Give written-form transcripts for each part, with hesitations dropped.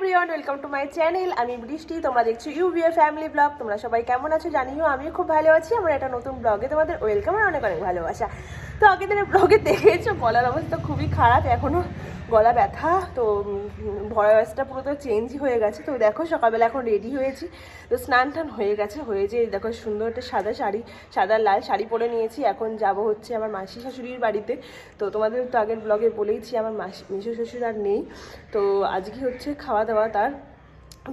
Everyone, welcome to my channel. আমি বৃষ্টি, তোমরা দেখছো ইউবিএ ফ্যামিলি ব্লগ। তোমরা সবাই কেমন আছো জানিও, আমিও খুব ভালো আছি। আমার একটা নতুন ব্লগে তোমাদের ওয়েলকাম আর অনেক অনেক ভালোবাসা। তো আগের দিনের ব্লগে দেখেছো গলার অবস্থা খুবই খারাপ, এখনও গলা ব্যথা। তো ভয়েসটা পুরো তো চেঞ্জই হয়ে গেছে। তো দেখো সকালবেলা এখন রেডি হয়েছি, তো স্নান টান হয়ে গেছে, হয়ে যে দেখো সুন্দর একটা সাদা লাল শাড়ি পরে নিয়েছি। এখন যাব হচ্ছে আমার মাসি শাশুড়ির বাড়িতে। তো তোমাদের তো আগের ব্লগে বলেইছি আমার মেসো শ্বশুর আর নেই, তো আজকে হচ্ছে খাওয়া দাওয়া তার,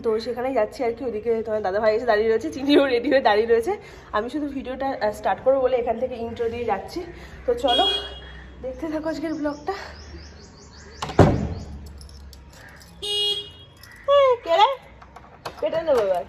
তো সেখানেই যাচ্ছি আর কি। ওদিকে তোমার দাদাভাই এসে দাঁড়িয়ে রয়েছে, চিনিও রেডি হয়ে দাঁড়িয়ে রয়েছে। আমি শুধু ভিডিওটা স্টার্ট করবো বলে এখান থেকে ইন্ট্রো দিয়ে যাচ্ছি। তো চলো দেখতে থাকো আজকের ব্লগটা। কেড়ে কেটে নেবো এবার।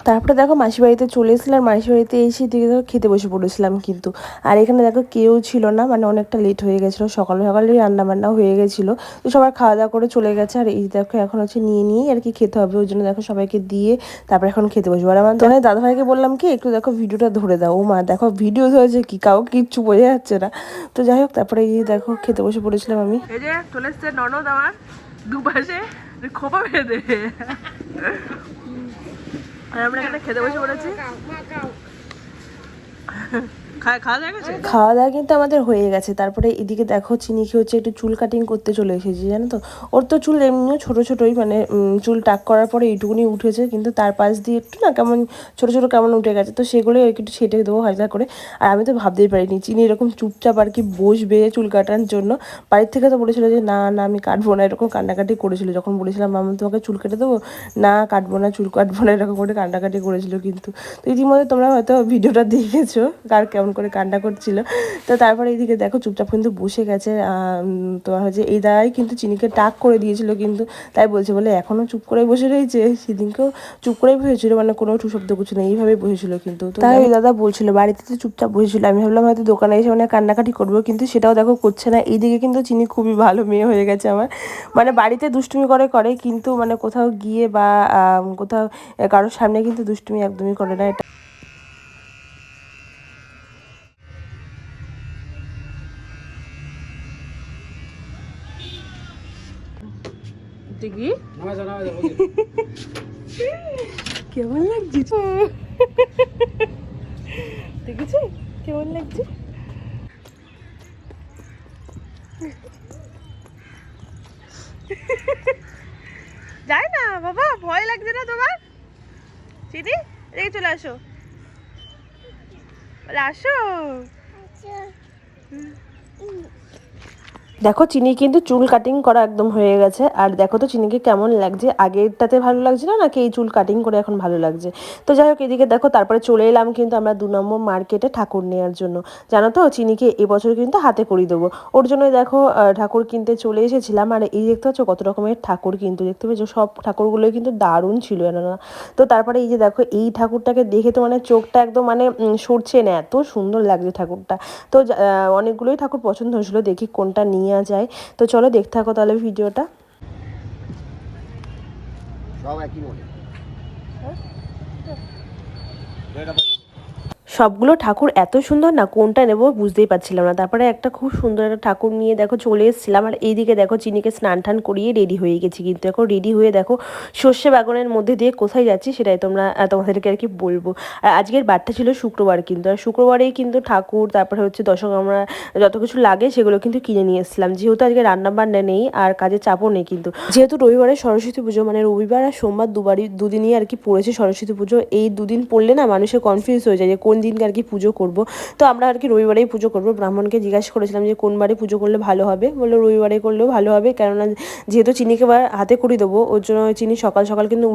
তারপরে দেখো মাসির বাড়িতে চলে এসেছিলাম, আর মাসির বাড়িতে এসে দিকে দেখো খেতে বসে পড়েছিলাম কিন্তু। আর এখানে দেখো কেউ ছিল না, মানে অনেকটা লেট হয়ে গেছিলো, সকাল সকালেই রান্না বান্না হয়ে গেছিলো। তো সবাই খাওয়া দাওয়া করে চলে গেছে। আর এই দেখো এখন হচ্ছে নিয়েই আর কি খেতে হবে, ওই জন্য দেখো সবাইকে দিয়ে তারপরে এখন খেতে বসবো। আর আমার দাদাভাইকে বললাম কি একটু দেখো ভিডিওটা ধরে দাও। ও মা দেখো ভিডিও ধরেছে কি, কাউকে কিচ্ছু বোঝা যাচ্ছে না। তো যাই হোক তারপরে এই দেখো খেতে বসে পড়েছিলাম আমি। এই যে চলে এসছে ননদ আমার, দুপাশে খোপা বেঁধে। আর আমরা এখানে খেতে বসে পড়েছি। খাওয়া দাওয়া কিন্তু আমাদের হয়ে গেছে। তারপরে এদিকে দেখো চিনিকে হচ্ছে একটু চুল কাটিং করতে চলে এসেছি, জানো তো। ওর তো চুল এমনিও ছোটো ছোটোই, মানে চুল টাক করার পরে এইটুকুনি উঠেছে, কিন্তু তার পাশ দিয়ে একটু না কেমন ছোটো ছোটো কেমন উঠে গেছে। তো সেগুলো একটু ছেটে দেবো হালকা করে। আর আমি তো ভাবতেই পারিনি চিনি এরকম চুপচাপ আর কি বসবে চুল কাটার জন্য। বাড়ির থেকে তো বলেছিল যে না না আমি কাটবো না, এরকম কান্নাকাটি করেছিল যখন বলেছিলাম মামা তোমাকে চুল কেটে দেবো, না কাটবো না চুল কাটবো না, এরকম করে কান্নাকাটি করেছিল কিন্তু। তো ইতিমধ্যে তোমরা হয়তো ভিডিওটা দেখেছো কার কেমন করে কান্না করছিল। তো তারপরে এইদিকে দেখো চুপচাপ কিন্তু বসে গেছে। তোমার হচ্ছে এই দাদাই কিন্তু চিনিকে টাক করে দিয়েছিল, কিন্তু তাই বলছে বলে এখনও চুপ করে বসে রয়েছে। সেদিনকেও চুপ করেই বসেছিল, মানে কোনো ঠু শব্দ কিছু নেই, এইভাবে বসেছিল কিন্তু। তাই ওই দাদা বলছিল বাড়িতে তো চুপচাপ বসেছিল, আমি ভাবলাম হয়তো দোকানে এসে মানে কান্নাকাটি করবো, কিন্তু সেটাও দেখো করছে না। এইদিকে কিন্তু চিনি খুবই ভালো মেয়ে হয়ে গেছে আমার, মানে বাড়িতে দুষ্টুমি করে কিন্তু মানে কোথাও গিয়ে বা কোথাও কারোর সামনে কিন্তু দুষ্টুমি একদমই করে না। এটা কি কেমন লাগছে দেখেছি কেমন লাগছে। যাই না বাবা, ভয় লাগছে না তোমার? চিনি রেখে চলে আসো, আসো। দেখো চিনি কিন্তু চুল কাটিং করা একদম হয়ে গেছে। আর দেখো তো চিনিকে কেমন লাগছে, আগেরটাতে ভালো লাগছে না নাকি এই চুল কাটিং করে এখন ভালো লাগছে। তো যাই হোক এদিকে দেখো তারপরে চলে এলাম কিন্তু আমরা 2 নম্বর মার্কেটে ঠাকুর নেওয়ার জন্য। জানো তো চিনিকে এবছর কিন্তু হাতে করিয়ে দেবো, ওর জন্য দেখো ঠাকুর কিনতে চলে এসেছিলাম। আর এই দেখতে পাচ্ছ কত রকমের ঠাকুর কিন্তু, দেখতে পাচ্ছ সব ঠাকুরগুলোই কিন্তু দারুণ ছিল না। তো তারপরে এই যে দেখো এই ঠাকুরটাকে দেখে তো মানে চোখটা একদম মানে সরছে না, এত সুন্দর লাগছে ঠাকুরটা। তো অনেকগুলোই ঠাকুর পছন্দ হয়েছিল, দেখি কোনটা নিয়ে যায়। তো চলো দেখতে থাকো তাহলে ভিডিওটা। সব একই মনে। সবগুলো ঠাকুর এত সুন্দর না, কোনটা নেবো বুঝতেই পারছিলাম না। তারপরে একটা খুব সুন্দর একটা ঠাকুর নিয়ে দেখো চলে এসেছিলাম। আর এইদিকে দেখো চিনিকে স্নান টান করিয়ে রেডি হয়ে গেছি কিন্তু। এখন রেডি হয়ে দেখো সর্ষে বাগানের মধ্যে দিয়ে কোথায় যাচ্ছি সেটাই তোমাদেরকে আর কি বলবো। আর আজকের বারটা ছিল শুক্রবার কিন্তু, আর শুক্রবারেই কিন্তু ঠাকুর তারপরে হচ্ছে আমরা যত কিছু লাগে সেগুলো কিন্তু কিনে নিয়ে এসেছিলাম, যেহেতু আজকে রান্না বান্না নেই আর কাজের চাপও নেই কিন্তু। যেহেতু রবিবারে সরস্বতী পুজো, মানে রবিবার আর সোমবার দুদিনই আর কি পড়েছে সরস্বতী পুজো। এই দুদিন পড়লে না মানুষের কনফিউজ হয়ে যায় যে কোন দিনকে আর কি পুজো করব। তো আমরা আর কি রবিবারেই পুজো করবো। ব্রাহ্মণকে জিজ্ঞাসা করেছিলাম যে কোন বারে পুজো করলে ভালো হবে, বললো রবিবারে করলেও ভালো হবে, কেননা যেহেতু চিনিকে হাতে করে দেবো ওর জন্য চিনি সকাল সকাল কিন্তু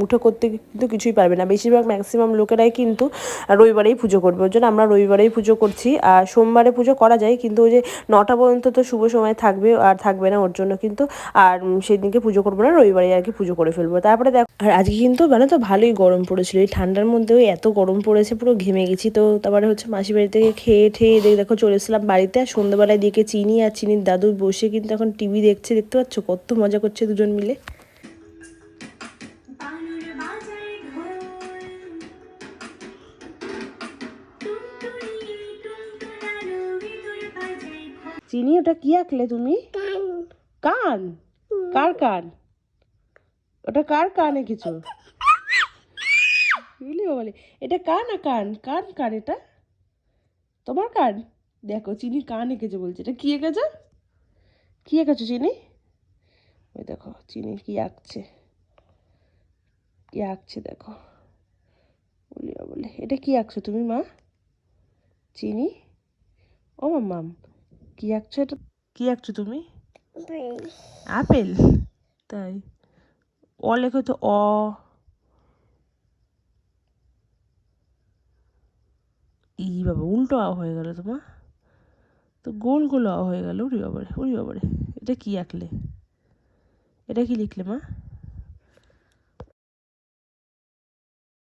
উঠো করতে কিন্তু কিছুই পারবে না। বেশিরভাগ ম্যাক্সিমাম লোকেরাই কিন্তু রবিবারেই পুজো করবে, ওর জন্য আমরা রবিবারেই পুজো করছি। আর সোমবারে পুজো করা যায় কিন্তু ওই যে 9টা পর্যন্ত তো শুভ সময় থাকবে, আর থাকবে না ওর জন্য কিন্তু। আর সেদিনকে পুজো করবো না, রবিবারে আর কি পুজো করে ফেলবো। তারপরে দেখো আর আজকে কিন্তু মানে তো ভালোই গরম পড়েছিল, এই ঠান্ডার মধ্যেও এত গরম পড়েছে পুরো ঘেমে গেছি। তো তারপরে হচ্ছে মাসির বাড়ি থেকে খেয়ে দেখো চলে এসেছিলাম বাড়িতে। আর সন্ধ্যাবেলায় দিকে চিনি আর চিনির দাদু বসে কিন্তু এখন টিভি দেখছে, দেখতে পাচ্ছ কত মজা করছে দুজন মিলে। চিনি ওটা কি আঁকলে তুমি? কান। কার কান? ওটা কার কান এঁকেছো? বুঝলি বলে এটা কান না কান? কান কার এটা? তোমার কান? দেখো চিনি কান এঁকেছে বলছে। এটা কি এঁকেছো? কি এঁকেছো চিনি? ওই দেখো চিনি কি আঁকছে, কি আঁকছে দেখো। বলিও বলে এটা কি আঁকছো তুমি মা? চিনি, ও মাম্মাম কি আঁকছো এটা? কি আঁকছো তুমি? আপেল? তাই, অ লেখো তো, অ। ই বাবা, উল্টো আ হয়ে গেল তোমার তো, গোল গোল আ হয়ে গেল। উড়ি বাবারে, উড়ি বাবারে, এটা কি আঁকলে? এটা কি লিখলে মা?